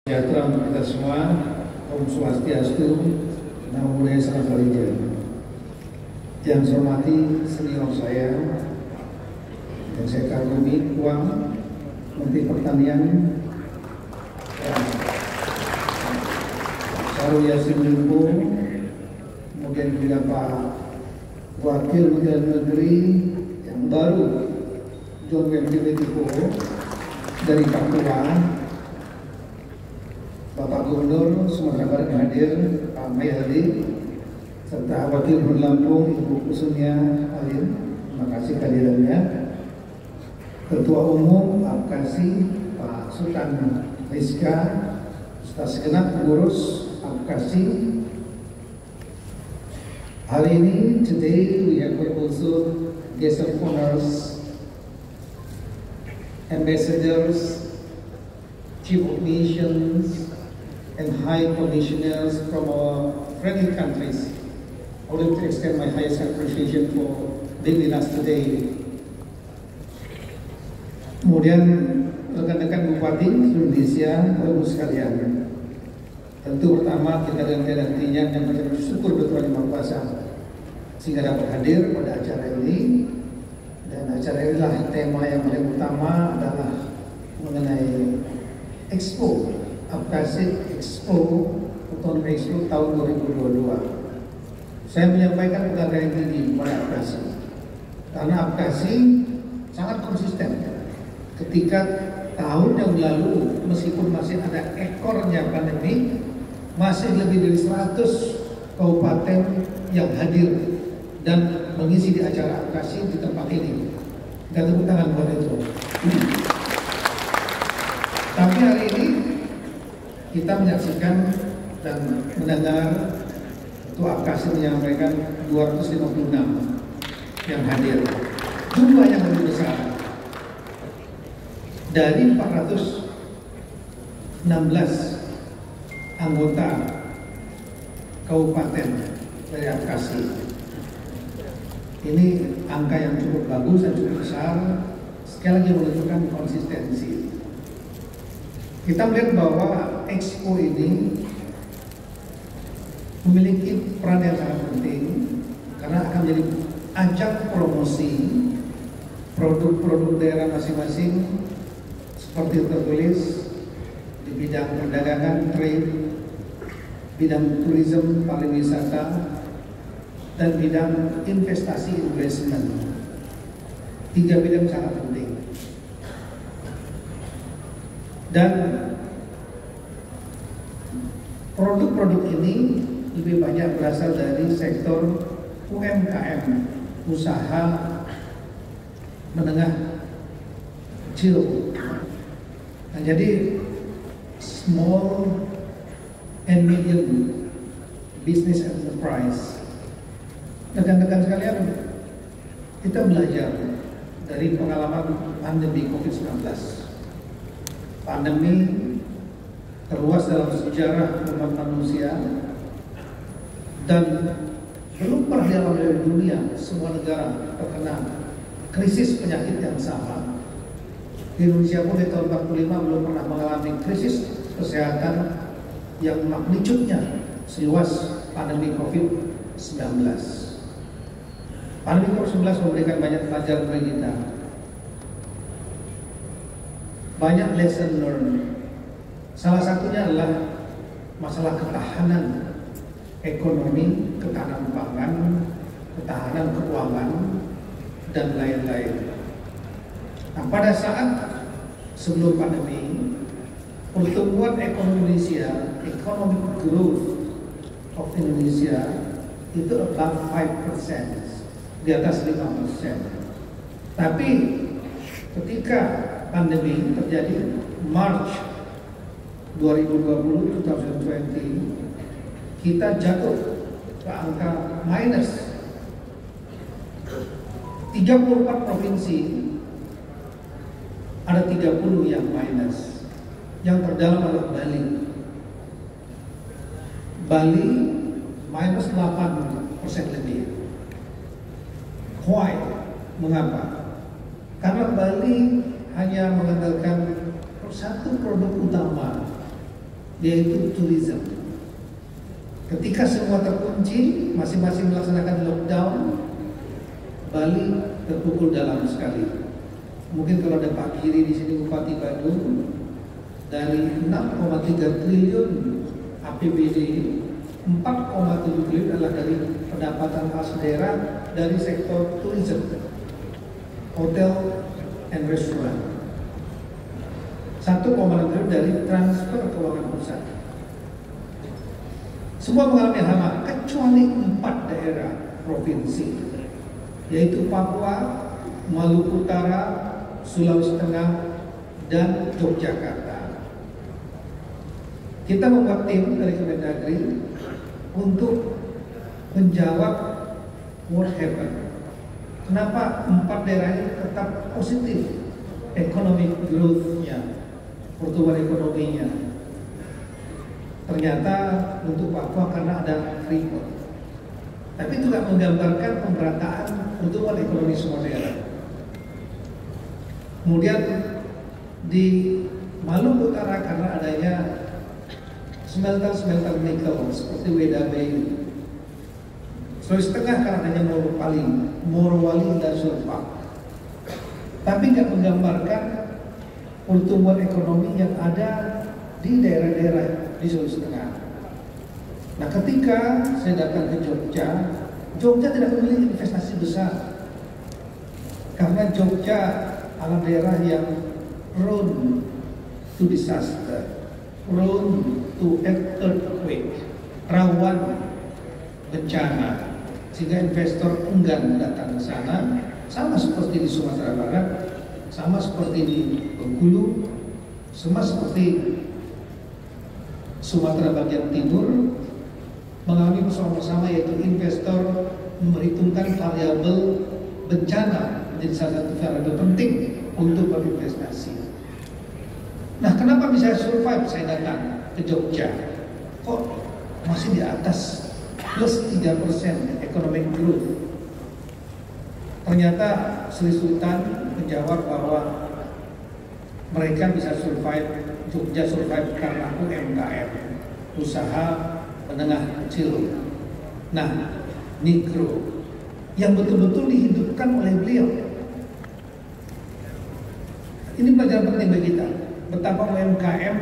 Sejahtera untuk kita semua. Om Swastiastu, Namo Buddhaya Salam Kalija. Yang saya hormati senior saya, yang saya kagumi, Kuang, Menteri Pertanian, Syahrul Yassin Limpo, kemudian juga Pak Wakil Menteri Negeri yang baru, John Wempi Tipo dari Papua, Bapak Gubernur Sumatera Barat yang hadir, Pak Mayadi, serta Wakil Gubernur Lampung, Ibu Kusumia Alim, terima kasih kehadirannya. Ketua Umum Apkasi, Pak Sultan Rizka, serta segenap pengurus Apkasi. Hari ini, today we have also guest of honors, ambassadors, chief of missions, and high commissioners from our friendly countries. I would like to extend my highest appreciation for being with us today. Kemudian rekan-rekan Bupati Indonesia, Bapak sekalian, tentu pertama kita dengan hatinya dan bersyukur betul Yang Maha Kuasa sehingga dapat hadir pada acara ini. Dan acara inilah tema yang paling utama adalah mengenai Expo Apkasi Expo Autonomy Expo tahun 2022. Saya menyampaikan penghargaan yang tinggi kepada Apkasi karena Apkasi sangat konsisten. Ketika tahun yang lalu meskipun masih ada ekornya pandemi, masih lebih dari 100 kabupaten yang hadir dan mengisi di acara Apkasi di tempat ini. Kita tepuk tangan buat itu. Tapi hari ini kita menyaksikan dan mendengar Ketua Apkasi menyampaikan 256 yang hadir. Jumlah yang lebih besar dari 416 anggota kabupaten dari Apkasi. Ini angka yang cukup bagus dan cukup besar. Sekali lagi menunjukkan konsistensi. Kita melihat bahwa Expo ini memiliki peran yang sangat penting karena akan menjadi ajang promosi produk-produk daerah masing-masing seperti tertulis di bidang perdagangan, trade, bidang tourism, pariwisata, dan bidang investasi investment. 3 bidang sangat penting. Dan produk-produk ini lebih banyak berasal dari sektor UMKM, usaha menengah kecil. Nah, jadi small and medium business enterprise. Rekan-rekan sekalian, kita belajar dari pengalaman pandemi COVID-19. Pandemi terluas dalam sejarah umat manusia dan belum pernah dalam dunia semua negara terkena krisis penyakit yang sama. Di Indonesia pun di tahun 45 belum pernah mengalami krisis kesehatan yang magnitudenya seluas pandemi COVID-19. Pandemi COVID-19 memberikan banyak pelajaran bagi kita. Banyak lesson learned. Salah satunya adalah masalah ketahanan ekonomi, ketahanan pangan, ketahanan keuangan, dan lain-lain. Nah, pada saat sebelum pandemi, pertumbuhan ekonomi Indonesia, economic growth of Indonesia itu above 5%, di atas 5%. Tapi ketika pandemi terjadi March 2020, kita jatuh ke angka minus. 34 provinsi ada 30 yang minus. Yang terdalam adalah Bali. Bali minus 8% lebih. Why? Mengapa? Karena Bali hanya mengandalkan satu produk utama yaitu tourism. Ketika semua terkunci, masing-masing melaksanakan lockdown, Bali terpukul dalam sekali. Mungkin kalau ada Pak Kiri di sini, Bupati Badung, dari 6,3 triliun APBD, 4,7 triliun adalah dari pendapatan khas daerah dari sektor tourism, hotel and restaurant. 1,6 triliun dari transfer keuangan pusat. Semua mengalami hama kecuali 4 daerah provinsi, yaitu Papua, Maluku Utara, Sulawesi Tengah, dan Yogyakarta. Kita membuat tim dari Kemendagri untuk menjawab what happened. Kenapa 4 daerah ini tetap positif economic growth-nya, pertumbuhan ekonominya? Ternyata untuk Papua karena ada Freeport. Tapi juga menggambarkan pemerataan pertumbuhan ekonomi semua daerah. Kemudian di Maluku Utara karena adanya smelter nikel seperti Weda Bay. Sulawesi Tengah karena adanya Morowali Industrial Park. Tapi nggak menggambarkan pertumbuhan ekonomi yang ada di daerah-daerah di Sulawesi Tengah. Nah, ketika saya datang ke Jogja tidak memiliki investasi besar karena Jogja adalah daerah yang prone to disaster, prone to earthquake, rawan bencana, sehingga investor enggan datang ke sana. Sama seperti di Sumatera Barat, sama seperti di Bengkulu, sama seperti Sumatera bagian timur, mengalami persoalan bersama, yaitu investor memperhitungkan variabel bencana menjadi salah satu variabel penting untuk berinvestasi. Nah, kenapa bisa survive saya datang ke Jogja? Kok masih di atas plus 3% economic growth? Ternyata Sri Sultan menjawab bahwa mereka bisa survive, Jogja survive karena UMKM, usaha menengah kecil, nah mikro, yang betul-betul dihidupkan oleh beliau. Ini pelajaran penting bagi kita, betapa UMKM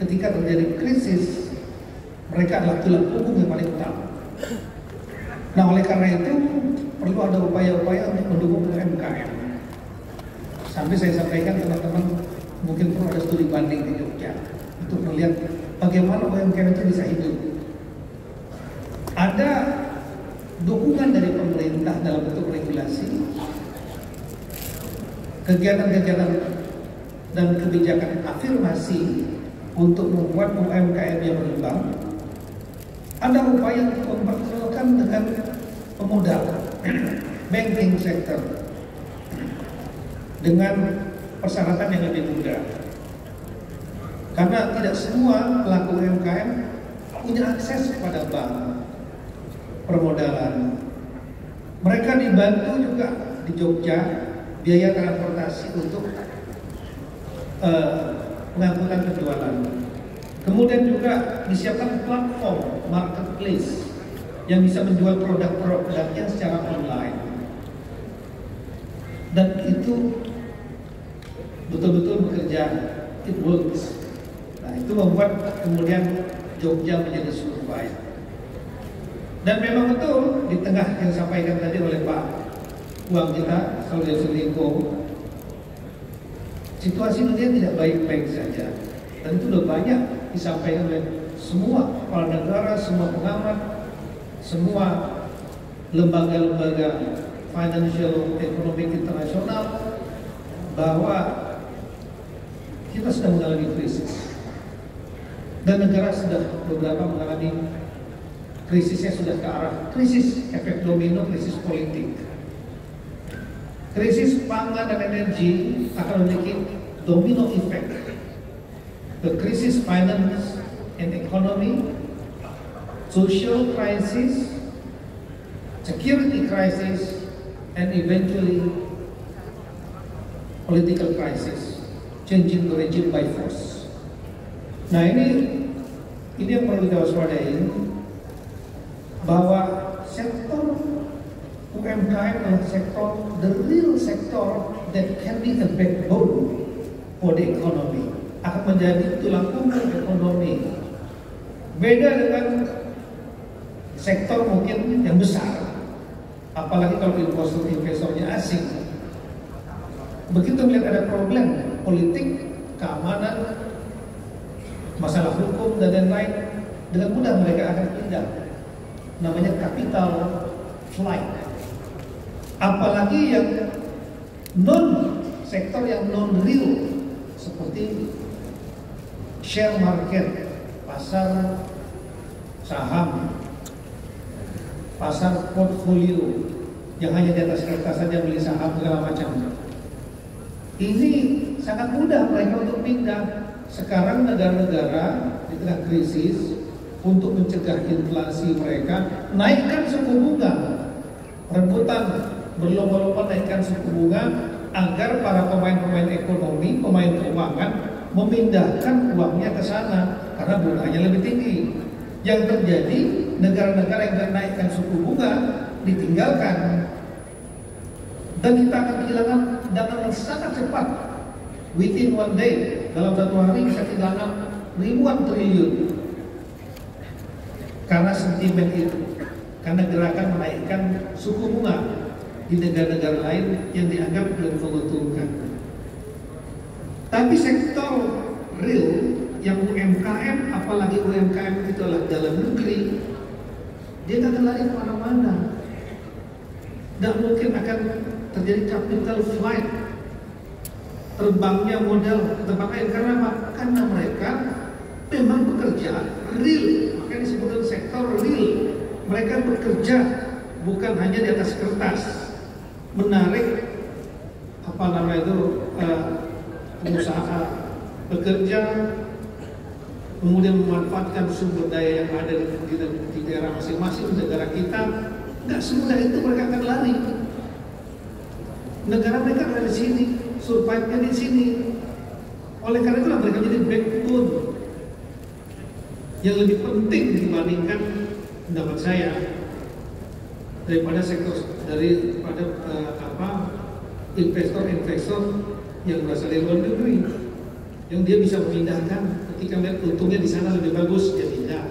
ketika terjadi krisis, mereka adalah tulang punggung yang paling utama. Nah, oleh karena itu perlu ada upaya-upaya untuk mendukung UMKM. Sampai saya sampaikan teman-teman, mungkin perlu ada studi banding di Jogja untuk melihat bagaimana UMKM itu bisa hidup. Ada dukungan dari pemerintah dalam bentuk regulasi, kegiatan-kegiatan dan kebijakan afirmasi untuk membuat UMKM yang berkembang. Ada upaya untuk memperkenalkan dengan pemodalan, banking sector, dengan persyaratan yang lebih mudah. Karena tidak semua pelaku UMKM punya akses kepada bank permodalan. Mereka dibantu juga di Jogja biaya transportasi untuk pengangkutan penjualan. Kemudian juga disiapkan platform marketplace yang bisa menjual produk-produknya secara online. Dan itu betul-betul bekerja, it works. Nah, itu membuat kemudian Jogja menjadi survive. Dan memang betul di tengah yang disampaikan tadi oleh Pak Uang kita, Saudara Limpo, situasi dunia tidak baik-baik saja. Dan itu sudah banyak disampaikan oleh semua kepala negara, semua pengamat, semua lembaga-lembaga financial economic internasional, bahwa kita sedang mengalami krisis. Dan negara sudah beberapa mengalami krisisnya, sudah ke arah krisis efek domino, krisis politik. Krisis pangan dan energi akan memiliki domino effect. The crisis finance and economy, social crisis, security crisis, and eventually political crisis, changing the regime by force. Nah, ini Ini yang perlu kita waspadai, bahwa sektor UMKM adalah sektor, the real sector that can be the backbone for the economy, akan menjadi tulang punggung ekonomi. Beda dengan sektor mungkin yang besar, apalagi kalau investornya asing. Begitu melihat ada problem politik, keamanan, masalah hukum dan lain-lain, dengan mudah mereka akan pindah. Namanya capital flight. Apalagi yang sektor yang non real seperti share market, pasar saham, pasar portfolio yang hanya di atas kertas saja beli saham segala macam. Ini sangat mudah mereka untuk pindah. Sekarang negara-negara di tengah krisis, untuk mencegah inflasi mereka naikkan suku bunga, rebutan berlomba-lomba naikkan suku bunga agar para pemain-pemain ekonomi, pemain keuangan memindahkan uangnya ke sana karena bunganya lebih tinggi. Yang terjadi, negara-negara yang menaikkan suku bunga ditinggalkan, dan kita akan kehilangan dana yang sangat cepat. Within one day, dalam satu hari bisa kehilangan ribuan triliun karena sentimen itu, karena gerakan menaikkan suku bunga di negara-negara lain yang dianggap belum menguntungkan. Tapi sektor real yang UMKM, apalagi UMKM itu adalah dalam negeri, dia tidak akan lari kemana-mana. Tidak mungkin akan terjadi capital flight, terbangnya modal ke tempat lain. Karena mereka memang bekerja real, makanya disebutkan sektor real. Mereka bekerja bukan hanya di atas kertas, menarik pengusaha bekerja, kemudian memanfaatkan sumber daya yang ada di daerah masing-masing negara kita. Nggak semudah itu mereka akan lari. Negara mereka ada di sini, survive-nya di sini. Oleh karena itulah mereka jadi backbone yang lebih penting dibandingkan pendapat saya daripada investor-investor yang berasal dari luar negeri, yang dia bisa memindahkan ketika melihat untungnya di sana lebih bagus, dia pindah.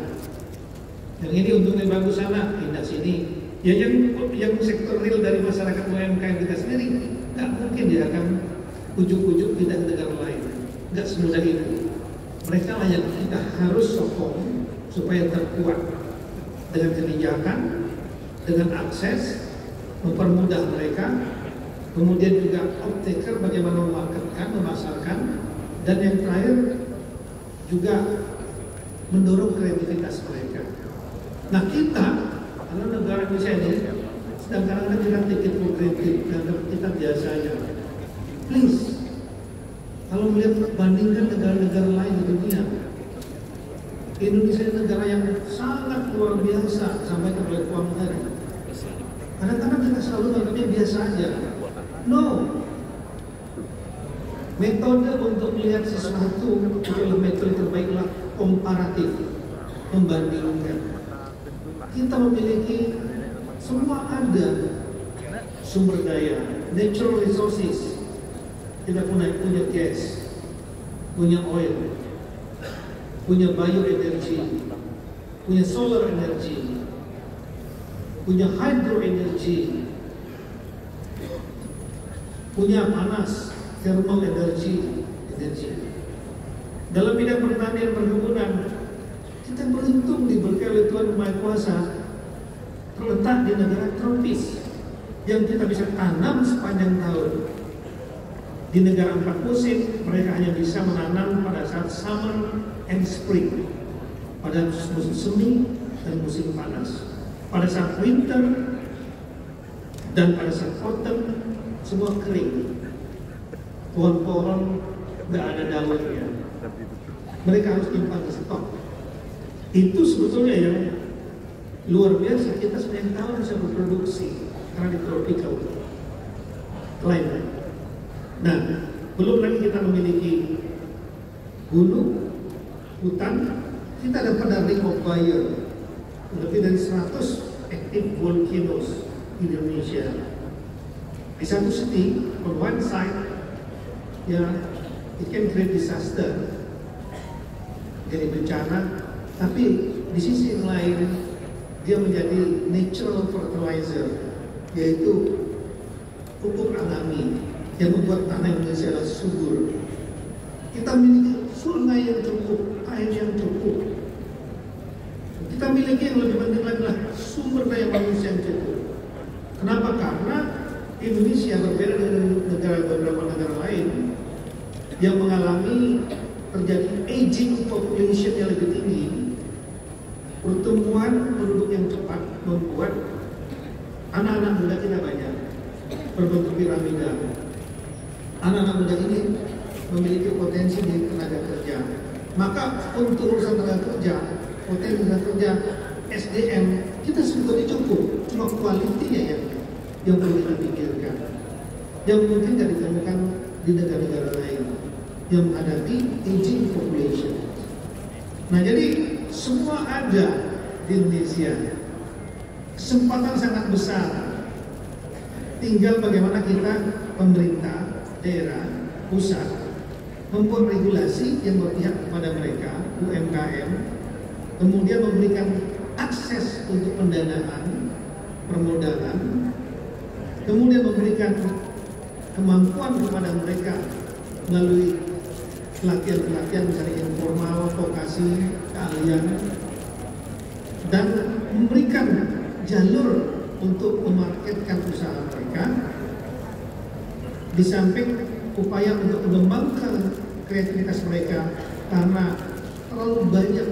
Yang ini untungnya bagus sana, pindah sini. Ya yang sektor real dari masyarakat UMKM kita sendiri, nggak mungkin dia akan ujuk-ujuk pindah ke negara lain. Nggak semudah itu. Mereka lah yang kita harus sokong supaya terkuat dengan kebijakan, dengan akses, mempermudah mereka, kemudian juga off-taker bagaimana memarketkan, memasarkan, dan yang terakhir juga mendorong kreativitas mereka. Nah kita, karena negara Indonesia ini sedang kadang-kadang kita take it for granted, kita biasa aja. Please, kalau melihat bandingkan negara-negara lain di dunia, Indonesia negara yang sangat luar biasa sampai ke keuangan negara. Kadang-kadang kita selalu menganggapnya biasa aja. No. Metode untuk melihat sesuatu adalah metode terbaiklah komparatif, membandingkan. Kita memiliki semua ada sumber daya, natural resources. Kita punya gas, punya oil, punya bioenergi, punya solar energy, punya hydroenergy, punya panas, thermal energy. Dalam bidang pertanian perkebunan, kita beruntung diberkahi oleh Tuhan Yang Maha Kuasa, terletak di negara tropis yang kita bisa tanam sepanjang tahun. Di negara 4 musim, mereka hanya bisa menanam pada saat summer and spring, pada musim semi dan musim panas. Pada saat winter dan pada saat autumn, semua kering. Pohon-pohon nggak ada daunnya. Mereka harus simpan di stok. Itu sebetulnya yang luar biasa. Kita sepanjang tahun bisa berproduksi karena di tropical climate. Nah, belum lagi kita memiliki gunung, hutan, kita ada pada Ring of Fire, lebih dari 100 active volcanoes di Indonesia. Di satu sisi, on one side, ya, it can create disaster, jadi bencana, tapi di sisi yang lain, dia menjadi natural fertilizer, yaitu pupuk alami yang membuat tanah Indonesia subur. Kita memiliki sungai yang cukup, air yang cukup. Kita miliki yang lebih penting adalah sumber daya manusia yang cukup. Kenapa? Karena Indonesia berbeda dengan beberapa negara lain yang mengalami terjadi aging population yang lebih tinggi. Pertumbuhan penduduk yang cepat membuat anak-anak muda kita banyak berbentuk piramida. Anak-anak muda ini memiliki potensi di tenaga kerja. Maka untuk urusan tenaga kerja, potensi tenaga kerja, SDM kita sebetulnya cukup, cuma kualitinya yang perlu kita pikirkan. Yang mungkin tidak ditemukan di negara-negara lain yang menghadapi aging population. Nah, jadi semua ada di Indonesia. Kesempatan sangat besar. Tinggal bagaimana kita, pemerintah, daerah, pusat, membuat regulasi yang berpihak kepada mereka, UMKM, kemudian memberikan akses untuk pendanaan, permodalan, kemudian memberikan kemampuan kepada mereka melalui pelatihan-pelatihan misalnya informal, vokasi, keahlian, dan memberikan jalur untuk memarketkan usaha mereka, di samping upaya untuk mengembangkan kreativitas mereka, karena terlalu banyak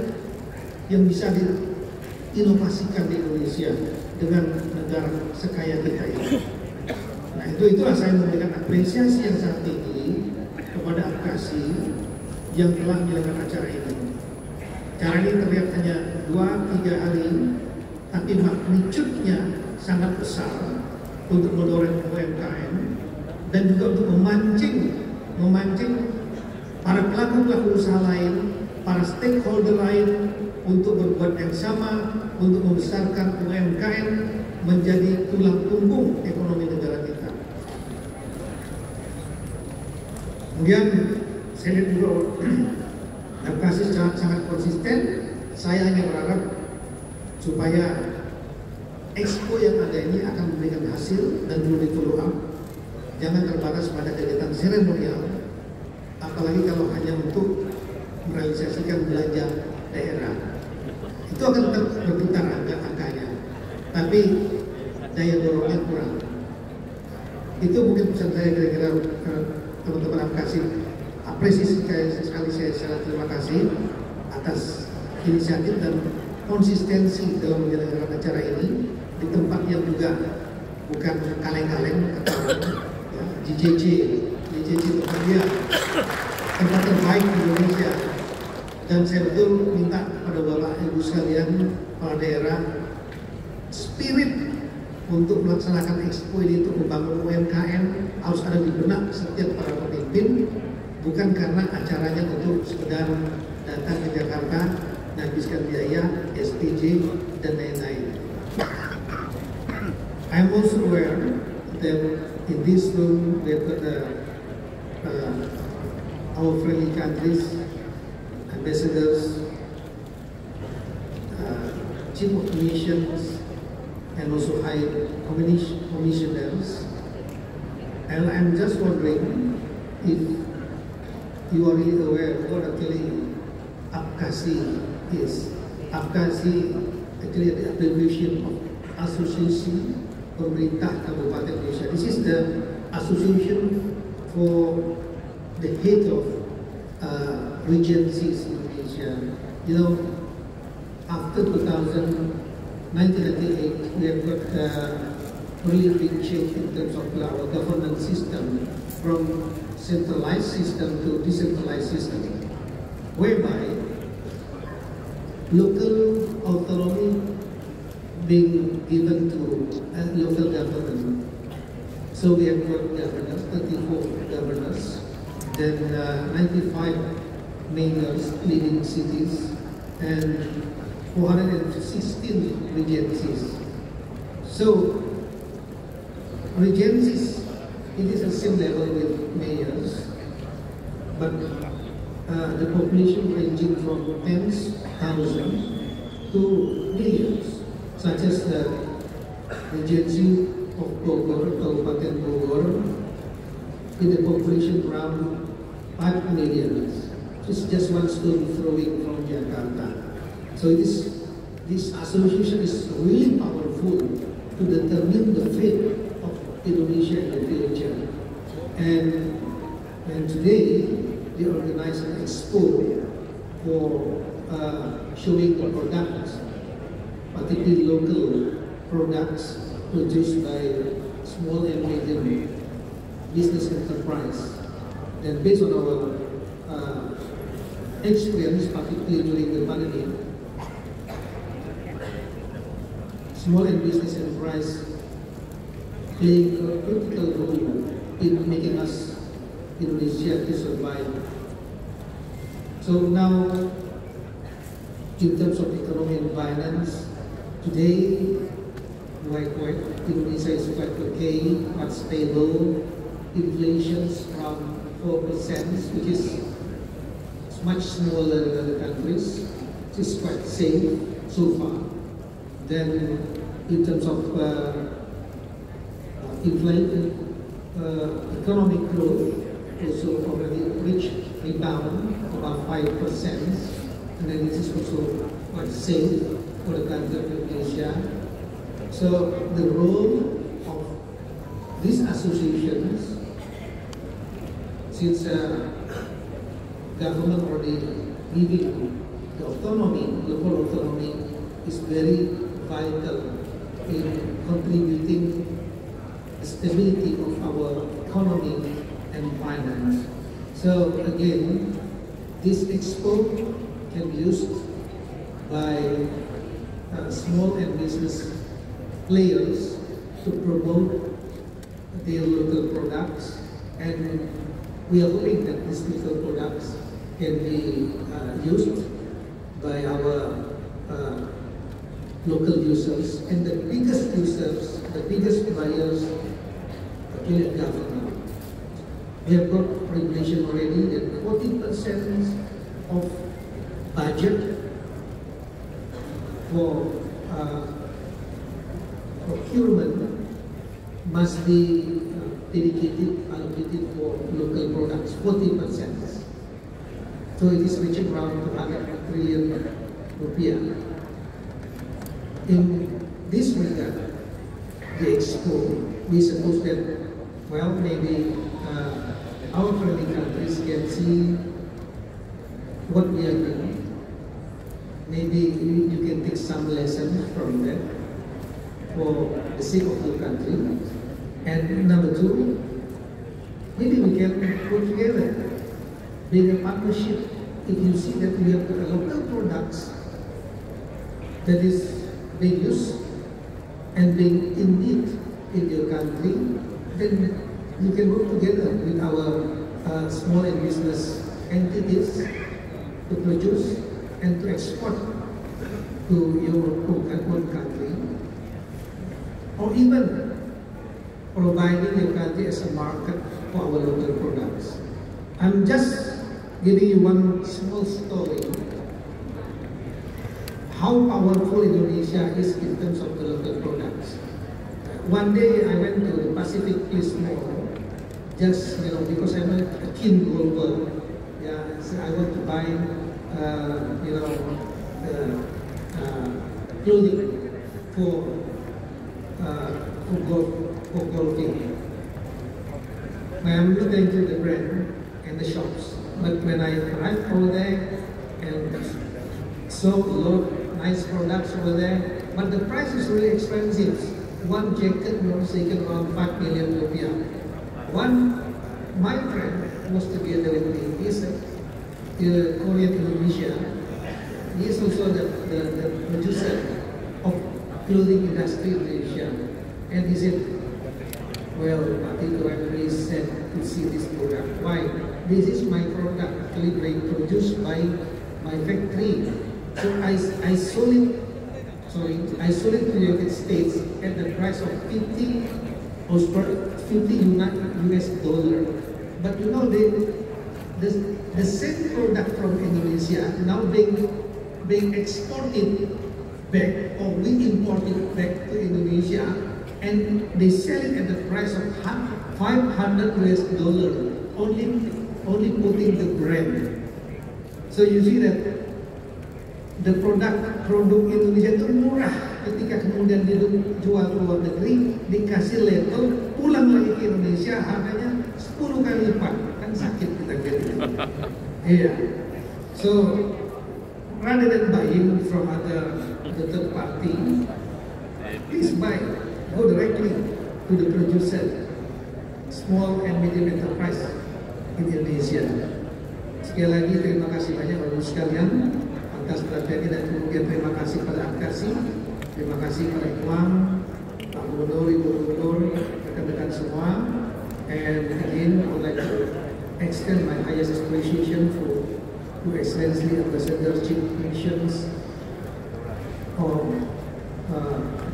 yang bisa diinovasikan di Indonesia dengan negara sekaya kita ini. Nah, itulah saya memberikan apresiasi yang sangat tinggi kepada Apkasi yang telah menyelenggarakan acara ini. Acara ini terlihat hanya 2-3 hari, tapi magnitude-nya sangat besar untuk mendorong UMKM dan juga untuk memancing para pelaku-pelaku usaha lain, para stakeholder lain untuk berbuat yang sama, untuk membesarkan UMKM menjadi tulang punggung ekonomi negara kita. Kemudian saya lihat juga Apkasi sangat konsisten. Saya hanya berharap supaya expo yang ada ini akan memberikan hasil dan perlu di-follow up. Jangan terbatas pada kegiatan seremonial, apalagi kalau hanya untuk merealisasikan belanja daerah. Itu akan berputar angka-angkanya, tapi daya dorongnya kurang. Itu mungkin pesan saya kira-kira teman-teman Apkasi. Apresiasi sekali saya terima kasih atas inisiatif dan konsistensi dalam menyelenggarakan acara ini di tempat yang juga bukan kaleng-kaleng kata orang, ya, JJJ tempat dia tempat terbaik di Indonesia. Dan saya betul minta kepada Bapak Ibu sekalian, kepala daerah, spirit untuk melaksanakan expo ini untuk membangun UMKM harus ada di benak setiap para pemimpin, bukan karena acaranya untuk sekedar datang ke Jakarta, menghabiskan biaya, SPJ, dan lain-lain. I'm also aware that in this room we have got our friendly countries, ambassadors, chief of missions, and also high commissioners. And I'm just wondering if you are really aware what actually Apkasi is. Apkasi actually the abbreviation of Association Pemerintah Kabupaten Indonesia. This is the association for the head of regencies in Indonesia. You know, after 1998, we have got really big change in terms of our governance system from centralized system to decentralized system, whereby local autonomy being given to local government. So we have got governors, 34 governors, then 95 mayors leading cities, and 416 regencies. So, regencies, it is the same level with mayors, but the population ranging from tens, thousands to millions, such as the Regency of Bogor, Kabupaten Bogor, with a population around 5 million. It's just one stone throwing from Jakarta. So this association is really powerful to determine the fate of Indonesia in the future. And today, they organize an expo for showing the products, particularly local products produced by small and medium business enterprise. And based on our experience, particularly during the pandemic, small and business enterprise playing a critical role in making us Indonesia to survive. So now, in terms of economy and finance, today, Indonesia is quite okay, quite stable. Inflation's around 4%, which is much smaller than other countries. It is quite safe so far. Then, in terms of economic growth, also already reached rebound about 5%, and then this is also quite safe for the country of Indonesia. So the role of these associations, since government already giving the autonomy, local autonomy, is very vital in contributing the stability of our economy and finance. So again, this expo can be used by small and business players to promote their local products, and we are hoping that these local products can be used by our local users, and the biggest users, the biggest buyers, the government. We have got regulation already that 40% of budget for procurement must be allocated for local products, 40%. So it is reaching around 200 trillion rupiah. In this regard, the expo, we suppose that, well, maybe our friendly countries can see what we are doing. Maybe you can take some lessons from that for the sake of your country. And number two, maybe we can put together, build a partnership. If you see that we have local products that is being used and being in need in your country, then you can work together with our small and business entities to produce and to export to your own country, or even providing your country as a market for our local products. I'm just giving you one small story how powerful Indonesia is in terms of the local products. One day I went to the Pacific Place Mall, just because I'm a keen global. Yeah, so I want to buy clothing for golfing. I'm looking to the brand and the shops, but when I arrived over there and saw a lot of nice products over there, but the price is really expensive. One jacket was taken around 5 million rupiah. My friend was together with me. He's a Korean Indonesia. He is also the producer of clothing industry in Indonesia. And he said, well, Patito, I'm really sad to see this product. Why? This is my product, actually produced by my factory. So I sold it to the United States at the price of 50 US dollar. But you know, the same product from Indonesia now being exported back, or we import it back to Indonesia, and they sell it at the price of 500 US dollar, only putting the brand. So you see that the produk Indonesia itu murah, ketika kemudian dijual ke luar negeri, dikasih label, pulang lagi ke Indonesia harganya 10 kali lipat, kan sakit kita gitu. Iya. So rather than buying from the third party, please go directly to the producer, small and medium enterprise in Indonesia. Sekali lagi terima kasih banyak Bapak sekalian atas perhatiannya, dan kemudian terima kasih pada Akasi, terima kasih pada Imam, Pak Gubernur, Ibu Gubernur, rekan-rekan semua. And again, I would like to extend my highest appreciation to Excellency Ambassador, Chief Missions of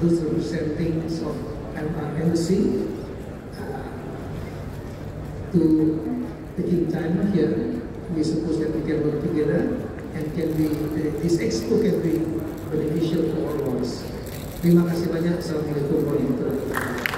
those representing of embassy to taking time here. We suppose that we can work together and this expo can be beneficial for all of us. Terima kasih banyak. Assalamualaikum warahmatullahi wabarakatuh.